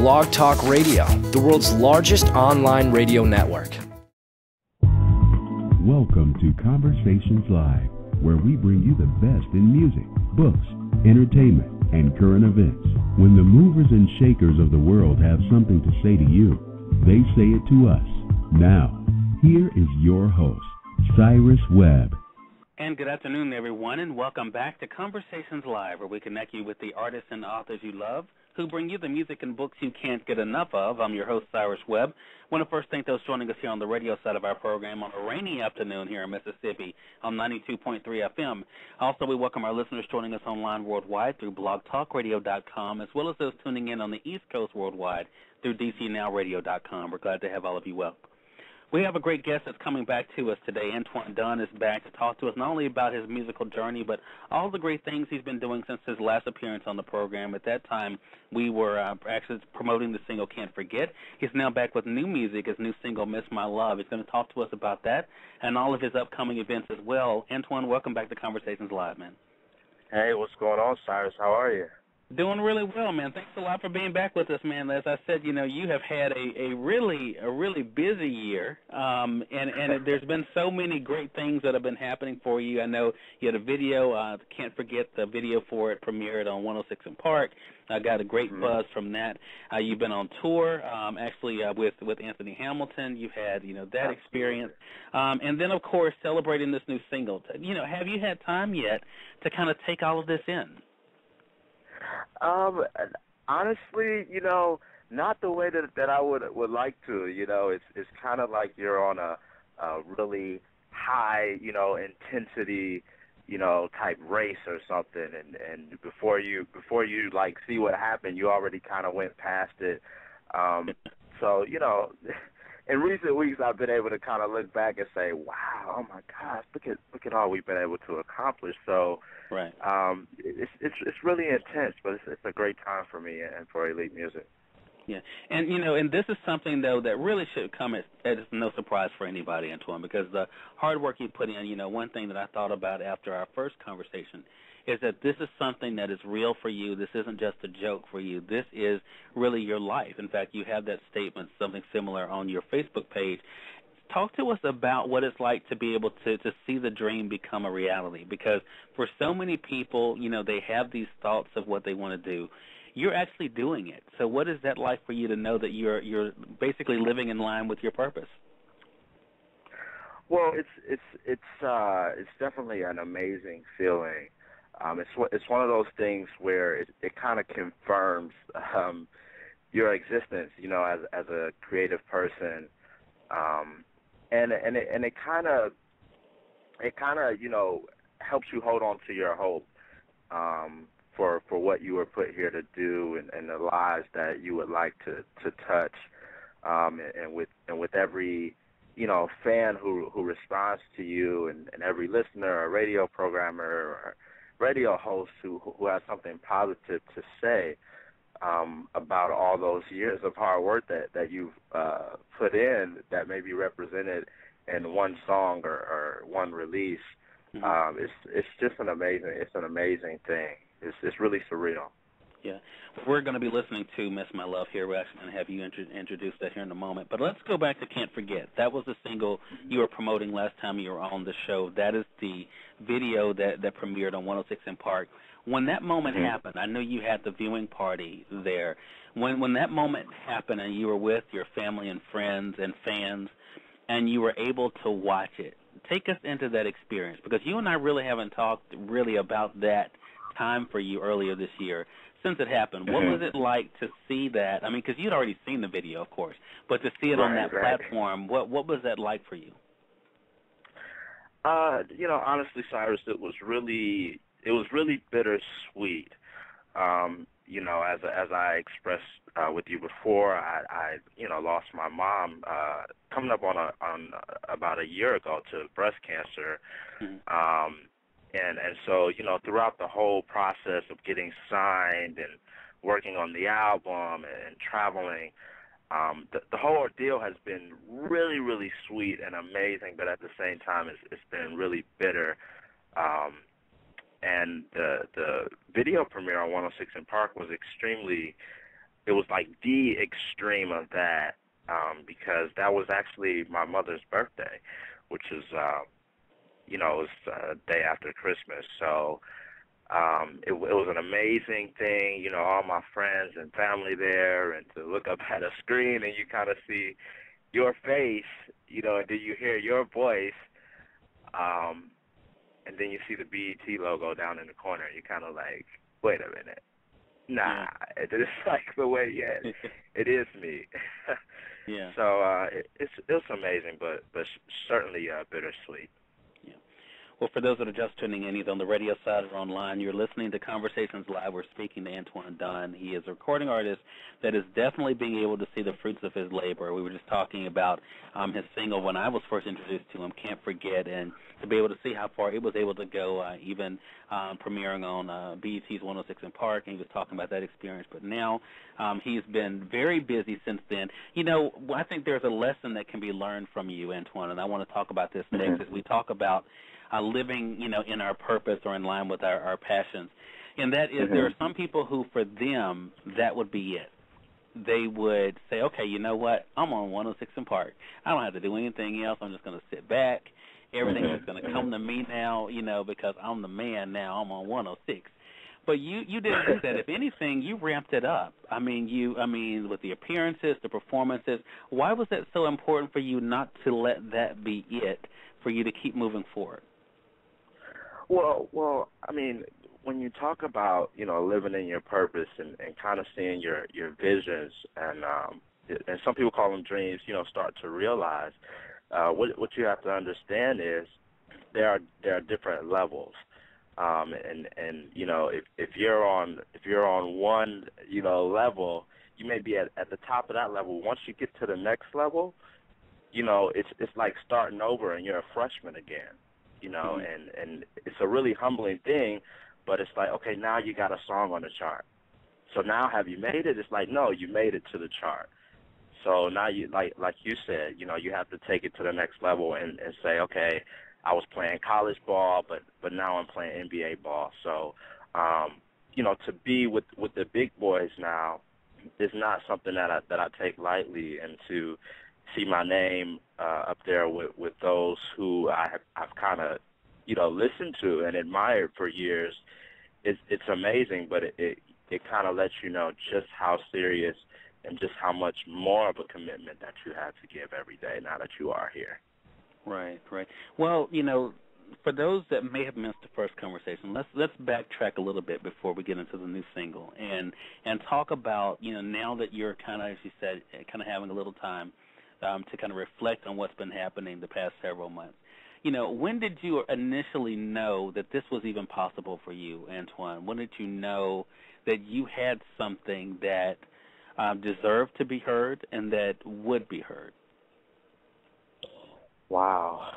BlogTalkRadio, the world's largest online radio network. Welcome to Conversations Live, where we bring you the best in music, books, entertainment, and current events. When the movers and shakers of the world have something to say to you, they say it to us. Now, here is your host, Cyrus Webb. And good afternoon, everyone, and welcome back to Conversations Live, where we connect you with the artists and authors you love who bring you the music and books you can't get enough of. I'm your host, Cyrus Webb. I want to first thank those joining us here on the radio side of our program on a rainy afternoon here in Mississippi on 92.3 FM. Also, we welcome our listeners joining us online worldwide through blogtalkradio.com, as well as those tuning in on the East Coast worldwide through dcnowradio.com. We're glad to have all of you well. We have a great guest that's coming back to us today. Antoine Dunn is back to talk to us not only about his musical journey, but all the great things he's been doing since his last appearance on the program. At that time, we were actually promoting the single Can't Forget. He's now back with new music, his new single, Miss My Love. He's going to talk to us about that and all of his upcoming events as well. Antoine, welcome back to Conversations Live, man. Hey, what's going on, Cyrus? How are you? Doing really well, man. Thanks a lot for being back with us, man. As I said, you know, you have had a really busy year, and there's been so many great things that have been happening for you. I know you had a video, Can't Forget, the video for it premiered on 106 in Park. I got a great buzz from that. You've been on tour, with Anthony Hamilton. You've had, you know, that experience. And then, of course, celebrating this new single. You know, have you had time yet to kind of take all of this in? Honestly, you know, not the way that I would like to. You know, it's kind of like you're on a really high, you know, intensity, you know, type race or something, and before you like see what happened, you already kind of went past it. So, you know, in recent weeks, I've been able to kind of look back and say, wow, oh my gosh, look at all we've been able to accomplish. So, right. It's really intense, but it's a great time for me and for Elite Music. Yeah, and you know, and this is something though that really should come as no surprise for anybody, Antoine, because the hard work you put in. You know, one thing that I thought about after our first conversation is that this is something that is real for you. This isn't just a joke for you. This is really your life. In fact, you have that statement, something similar, on your Facebook page. Talk to us about what it's like to be able to see the dream become a reality, because for so many people, you know, they have these thoughts of what they want to do. You're actually doing it. So what is that like for you to know that you're basically living in line with your purpose? Well, it's definitely an amazing feeling. It's one of those things where it kind of confirms your existence, you know, as a creative person, and it kind of you know, helps you hold on to your hope for what you were put here to do, and the lives that you would like to touch, and with every, you know, fan who responds to you, and every listener or radio programmer or radio host who has something positive to say about all those years of hard work that you've put in, that may be represented in one song or one release. It's just an amazing thing. It's really surreal. Yeah. We're going to be listening to Miss My Love here. We're actually going to have you introduce that here in a moment. But let's go back to Can't Forget. That was the single you were promoting last time you were on the show. That is the video that premiered on 106 in Park. When that moment happened, I know you had the viewing party there. When that moment happened and you were with your family and friends and fans and you were able to watch it, take us into that experience, because you and I really haven't talked really about that time for you earlier this year. Since it happened, what was it like to see that? I mean, because you'd already seen the video, of course, but to see it on that platform, what was that like for you? You know, honestly, Cyrus, it was really bittersweet. You know, as I expressed with you before, I you know, lost my mom coming up on about a year ago to breast cancer. And so, you know, throughout the whole process of getting signed and working on the album and traveling, the whole ordeal has been really, really sweet and amazing, but at the same time, it's been really bitter. And the video premiere on 106 in Park was extremely it was like the extreme of that, because that was actually my mother's birthday, which is, it was day after Christmas. So it was an amazing thing, all my friends and family there, and to look up at a screen and you kind of see your face, and then you hear your voice, and then you see the BET logo down in the corner. You kind of like, wait a minute. Nah, it's like the way, it is me. Yeah. So it's amazing, but certainly bittersweet. Yeah. Well, for those that are just tuning in, either on the radio side or online, you're listening to Conversations Live. We're speaking to Antoine Dunn. He is a recording artist that is definitely being able to see the fruits of his labor. We were just talking about his single when I was first introduced to him, Can't Forget, and to be able to see how far it was able to go, even premiering on BET's 106 in Park, and he was talking about that experience. But now he's been very busy since then. I think there's a lesson that can be learned from you, Antoine, and I want to talk about this next as we talk about living, in our purpose or in line with our passions. And that is, there are some people who, for them, that would be it. They would say, okay, you know what, I'm on 106 in Park. I don't have to do anything else. I'm just going to sit back. Everything is going to come to me now, because I'm the man now. I'm on 106. But you didn't do that. If anything, you ramped it up. I mean, with the appearances, the performances. Why was that so important for you not to let that be it, for you to keep moving forward? Well, I mean, when you talk about, living in your purpose and kind of seeing your visions and some people call them dreams, start to realize, what you have to understand is there are different levels. And if you're on one, level, you may be at the top of that level. Once you get to the next level, it's like starting over and you're a freshman again. And it's a really humbling thing, but it's like, okay, now you got a song on the chart. So now have you made it? It's like, no, you made it to the chart. So now you, like you said, you have to take it to the next level and say, okay, I was playing college ball, but now I'm playing NBA ball. So, to be with the big boys now is not something that I take lightly, and to see my name up there with those who I've kind of, listened to and admired for years, it's amazing, but it kind of lets you know just how serious and just how much more of a commitment that you have to give every day now that you are here. Right. Well, for those that may have missed the first conversation, let's backtrack a little bit before we get into the new single and talk about, now that you're kind of, as you said, kind of having a little time to kind of reflect on what's been happening the past several months. When did you initially know that this was even possible for you, Antoine? When did you know that you had something that deserved to be heard and that would be heard? Wow.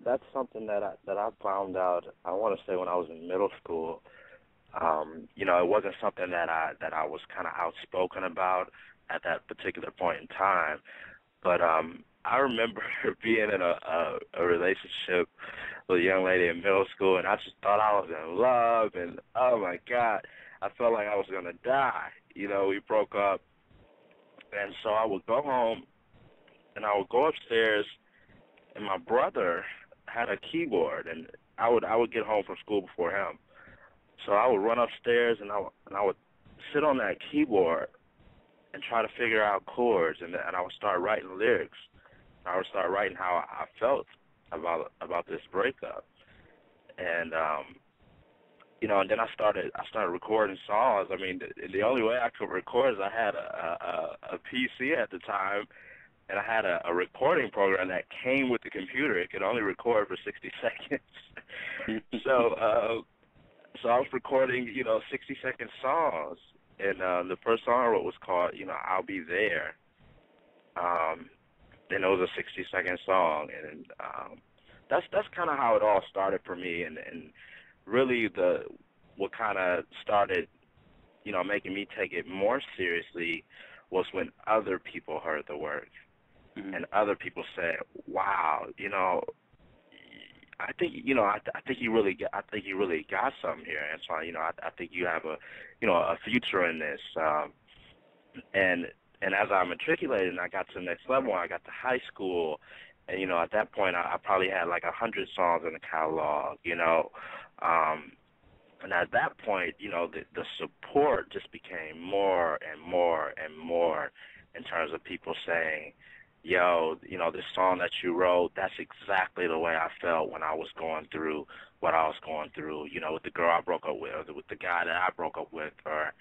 That's something that I found out, I want to say, when I was in middle school. It wasn't something that I was kind of outspoken about at that particular point in time. But I remember being in a relationship with a young lady in middle school, and I just thought I was in love, and oh my God, I felt like I was going to die. We broke up, and so I would go home, and I would go upstairs, and my brother had a keyboard, and I would get home from school before him. So I would run upstairs, and I would sit on that keyboard and try to figure out chords, and I would start writing lyrics. I would start writing how I felt about this breakup, and and then I started recording songs. I mean, the only way I could record is I had a PC at the time, and I had a recording program that came with the computer. It could only record for 60 seconds. So I was recording, 60-second songs. And the first song I wrote was called, I'll Be There. And it was a 60-second song. And that's kind of how it all started for me. And really what kind of started, making me take it more seriously was when other people heard the words. Mm-hmm. And other people said, wow, I think I think you really got something here, Antoine. I think you have a future in this. And as I matriculated and I got to the next level, I got to high school, and at that point I probably had like 100 songs in the catalog. And at that point, the support just became more and more and more in terms of people saying, yo, this song that you wrote, that's exactly the way I felt when I was going through what I was going through, with the girl I broke up with, or with the guy that I broke up with, or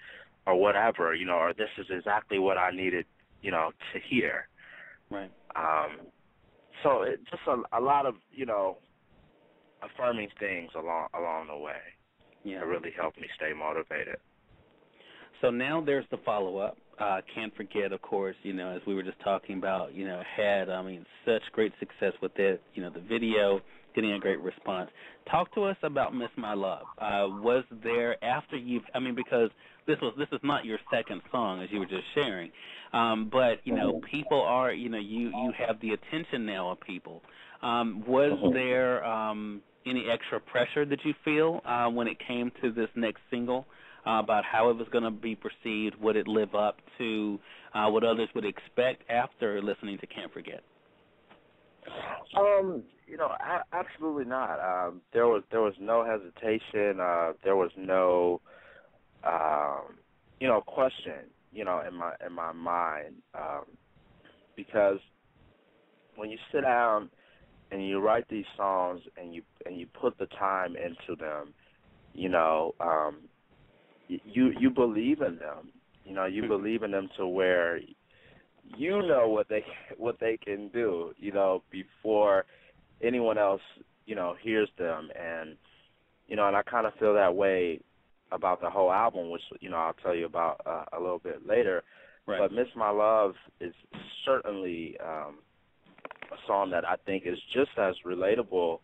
whatever, or this is exactly what I needed, to hear. Right. So it just a lot of, affirming things along the way. Yeah. It really helped me stay motivated. So now there's the follow-up. Can't Forget, of course, as we were just talking about, had, such great success with it, the video, getting a great response. Talk to us about Miss My Love. Was there after because this is not your second song, as you were just sharing, but, people are, you have the attention now of people. Was there any extra pressure that you feel when it came to this next single? About how it was going to be perceived? Would it live up to what others would expect after listening to Can't Forget? Absolutely not. There was no hesitation. There was no, question, in my mind, because when you sit down and you write these songs and you put the time into them, you believe in them. You believe in them to where what they can do, before anyone else, hears them. And and I kind of feel that way about the whole album, which I'll tell you about a little bit later. Right. But Miss My Love is certainly a song that I think is just as relatable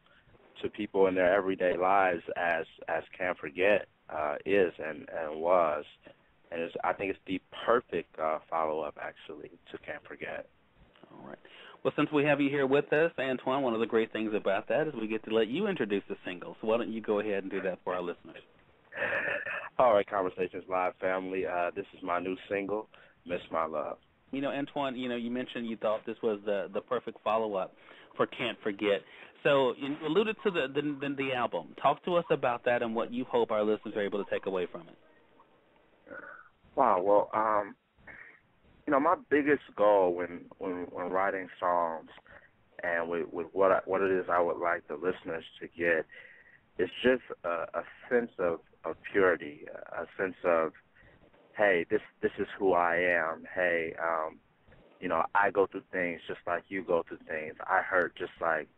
to people in their everyday lives as Can't Forget is and was, and I think it's the perfect follow-up, actually, to Can't Forget. All right. Well, since we have you here with us, Antoine, one of the great things about that is we get to let you introduce the single. So why don't you go ahead and do that for our listeners? All right, Conversations Live family. This is my new single, Miss My Love. Antoine, you mentioned you thought this was the perfect follow-up for Can't Forget. So you alluded to the album. Talk to us about that and what you hope our listeners are able to take away from it. Wow. Well, my biggest goal when writing songs and with what it is I would like the listeners to get is just a sense of purity, a sense of, hey, this is who I am. Hey, I go through things just like you go through things. I hurt just like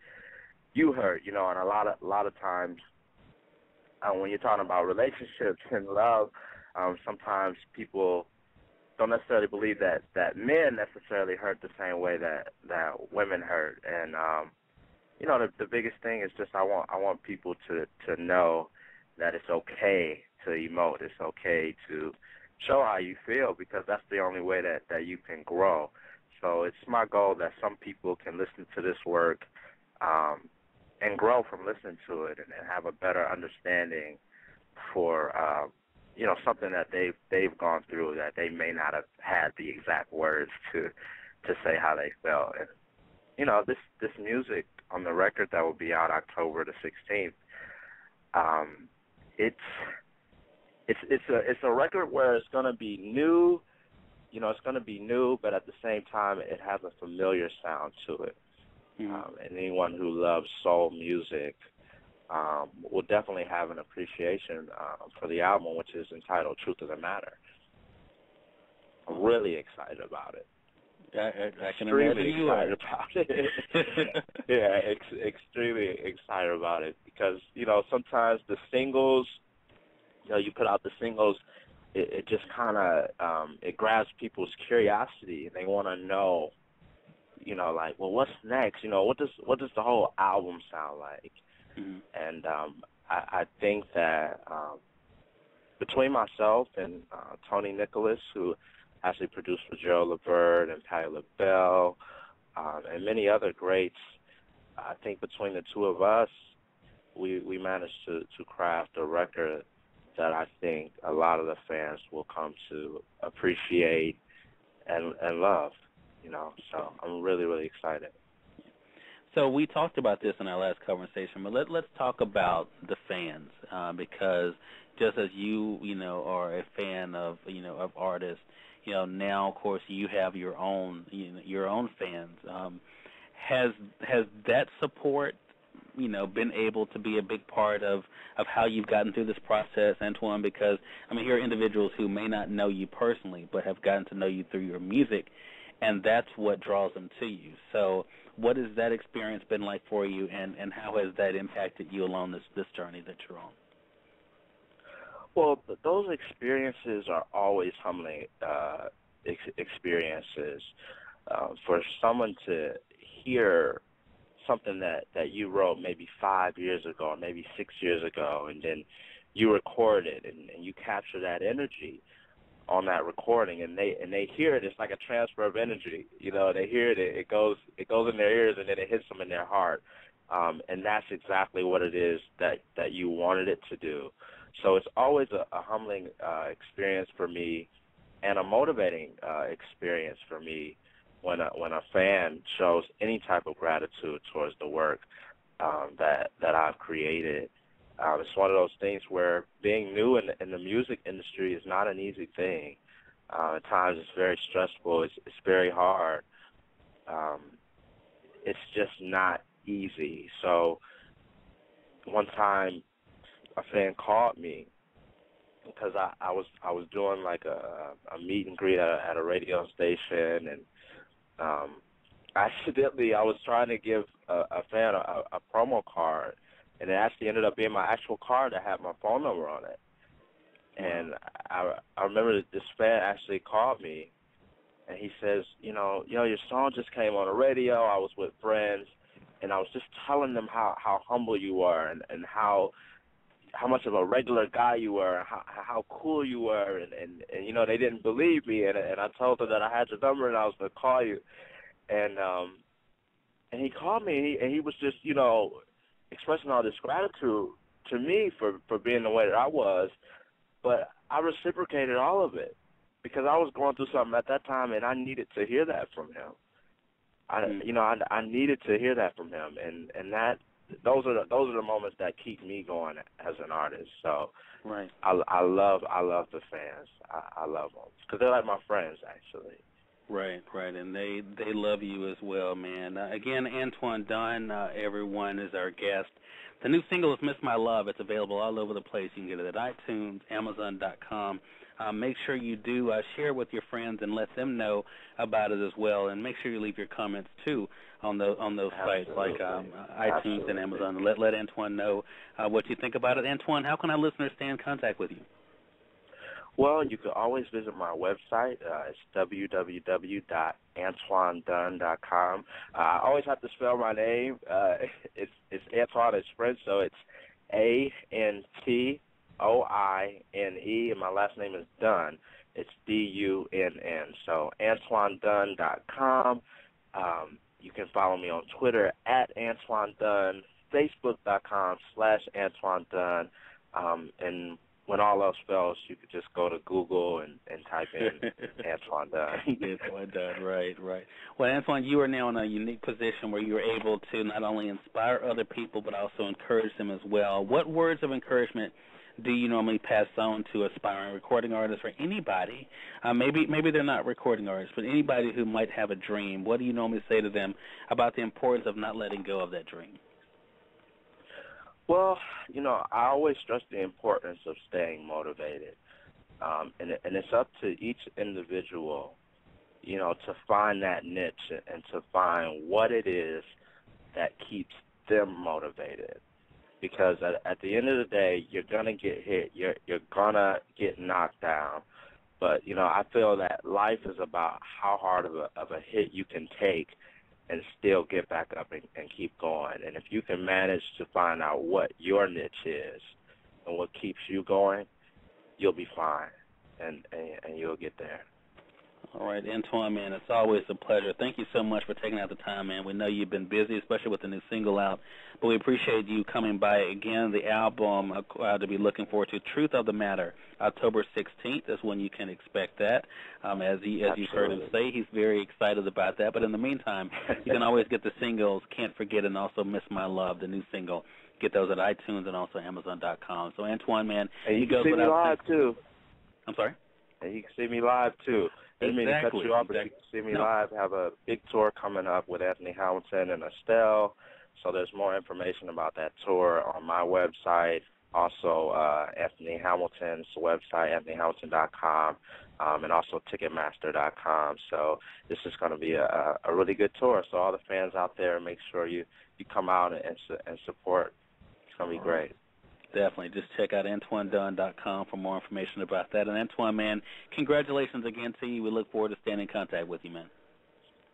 you hurt, and a lot of times when you're talking about relationships and love, sometimes people don't necessarily believe that men necessarily hurt the same way that women hurt. And the biggest thing is just I want people to know that it's okay to emote. It's okay to show how you feel, because that's the only way that you can grow. So it's my goal that some people can listen to this work and grow from listening to it and have a better understanding for something that they've gone through that they may not have had the exact words to say how they felt. And this music on the record that will be out October the 16th, it's a record where it's going to be new. It's going to be new, but at the same time, it has a familiar sound to it. And anyone who loves soul music will definitely have an appreciation for the album, which is entitled Truth of the Matter. I'm really excited about it. I can imagine you are. About it. Yeah, extremely excited about it, because, sometimes the singles, you put out the singles, it just kind of, it grabs people's curiosity, and they want to know, like, well, what's next? What does the whole album sound like? Mm-hmm. And I think that between myself and Tony Nicholas, who actually produced for Gerald Levert and Patti LaBelle and many other greats, I think between the two of us, we managed to craft a record that I think a lot of the fans will come to appreciate and love, So I'm really, really excited. So we talked about this in our last conversation, but let's talk about the fans, because just as you are a fan of of artists, now of course you have your own fans. Has that support been able to be a big part of how you've gotten through this process, Antoine? Because here are individuals who may not know you personally, but have gotten to know you through your music, and that's what draws them to you. So what has that experience been like for you, and how has that impacted you along this journey that you're on? Well, those experiences are always humbling experiences. For someone to hear something that you wrote maybe 5 years ago or maybe 6 years ago, and then you record it and you capture that energy on that recording, and they hear it. It's like a transfer of energy. They hear it. It goes in their ears, and then it hits them in their heart. And that's exactly what it is that you wanted it to do. So it's always a humbling experience for me, and a motivating experience for me when a fan shows any type of gratitude towards the work that I've created. It's one of those things where being new in the music industry is not an easy thing. At times it's very stressful. It's very hard. It's just not easy. So one time a fan called me because I was doing like a meet and greet at a radio station, and accidentally I was trying to give a fan a promo card, and it actually ended up being my actual card that had my phone number on it. And I remember that this fan actually called me, and he says, your song just came on the radio. I was with friends, and I was just telling them how humble you were, and how much of a regular guy you were, and how cool you were, and they didn't believe me, and I told them that I had your number and I was going to call you. And he called me, and he was just, expressing all this gratitude to me for being the way that I was, but I reciprocated all of it because I was going through something at that time, and I needed to hear that from him. I needed to hear that from him, and that those are the moments that keep me going as an artist. So right. I love the fans. I love them because they're like my friends, actually. Right, and they love you as well, man. Again, Antoine Dunn, everyone, is our guest. The new single is Miss My Love. It's available all over the place. You can get it at iTunes, Amazon.com. Make sure you do share with your friends and let them know about it as well. And make sure you leave your comments, too, on those sites like iTunes and Amazon. Let Antoine know what you think about it. Antoine, how can our listeners stay in contact with you? Well, you can always visit my website. It's www.antoinedunn.com. I always have to spell my name. It's Antoine. It's French, so it's ANTOINE, and my last name is Dunn. It's DUNN. So AntoineDunn.com. You can follow me on Twitter at Antoine Dunn, Facebook.com/Antoine Dunn, and when all else fails, you could just go to Google and type in Antoine Dunn. Antoine Dunn, right. Well, Antoine, you are now in a unique position where you're able to not only inspire other people but also encourage them as well. What words of encouragement do you normally pass on to aspiring recording artists or anybody? Maybe they're not recording artists, but anybody who might have a dream. What do you normally say to them about the importance of not letting go of that dream? Well, I always stress the importance of staying motivated, and it's up to each individual, to find that niche and to find what it is that keeps them motivated. Because at the end of the day, you're gonna get hit, you're gonna get knocked down, but I feel that life is about how hard of a hit you can take and still get back up and keep going. And if you can manage to find out what your niche is and what keeps you going, you'll be fine, and you'll get there. All right, Antoine, man, it's always a pleasure. Thank you so much for taking out the time, man. We know you've been busy, especially with the new single out, but we appreciate you coming by. Again, the album to be looking forward to, Truth of the Matter, October 16th is when you can expect that. As you've heard him say, he's very excited about that. But in the meantime, you can always get the singles, Can't Forget, and also Miss My Love, the new single. Get those at iTunes and also Amazon.com. So, Antoine, man, and you can see me live, too. I'm sorry? And you can see me live, too. I didn't mean to cut you off, but you can see me live. I have a big tour coming up with Anthony Hamilton and Estelle. So there's more information about that tour on my website. Also, Anthony Hamilton's website, anthonyhamilton.com, and also Ticketmaster.com. So this is going to be a really good tour. So all the fans out there, make sure you come out and support. It's going to be great. Definitely. Just check out AntoineDunn.com for more information about that. And Antoine, man, congratulations again to you. We look forward to staying in contact with you, man.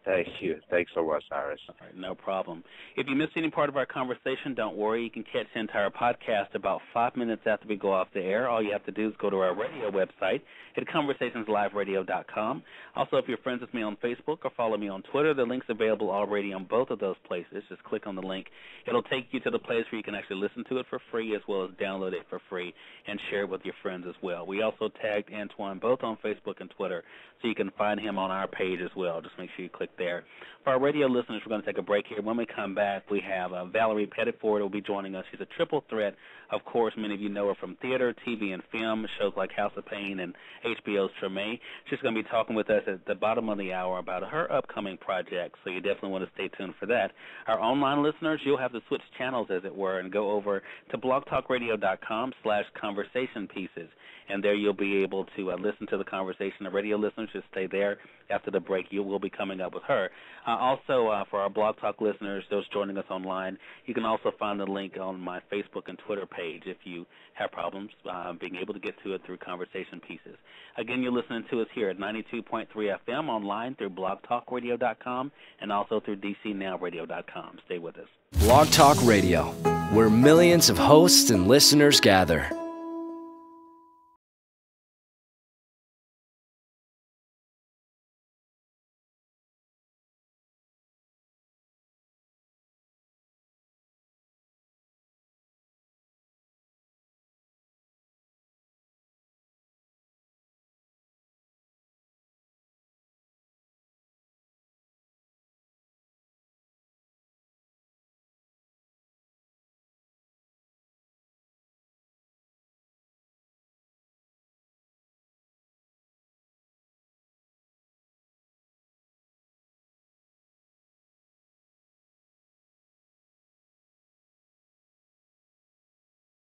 Thank you. Thanks so much, Cyrus. All right, no problem. If you missed any part of our conversation, don't worry. You can catch the entire podcast about 5 minutes after we go off the air. All you have to do is go to our radio website at conversationsliveradio.com. Also, if you're friends with me on Facebook or follow me on Twitter, the link's available already on both of those places. Just click on the link. It'll take you to the place where you can actually listen to it for free as well as download it for free and share it with your friends as well. We also tagged Antoine both on Facebook and Twitter, so you can find him on our page as well. Just make sure you click there. For our radio listeners, we're going to take a break here. When we come back, we have Valerie Pettiford will be joining us. She's a triple threat. Of course, many of you know her from theater, TV, and film, shows like House of Pain and HBO's Treme. She's going to be talking with us at the bottom of the hour about her upcoming project, so you definitely want to stay tuned for that. Our online listeners, you'll have to switch channels, as it were, and go over to blogtalkradio.com/conversationpieces, and there you'll be able to listen to the conversation. The radio listeners, just stay there. After the break, you will be coming up with her. Also, for our Blog Talk listeners, those joining us online, you can also find the link on my Facebook and Twitter page if you have problems being able to get to it through Conversation Pieces. Again, you're listening to us here at 92.3 FM online through blogtalkradio.com and also through DCNowRadio.com. Stay with us. Blog Talk Radio, where millions of hosts and listeners gather.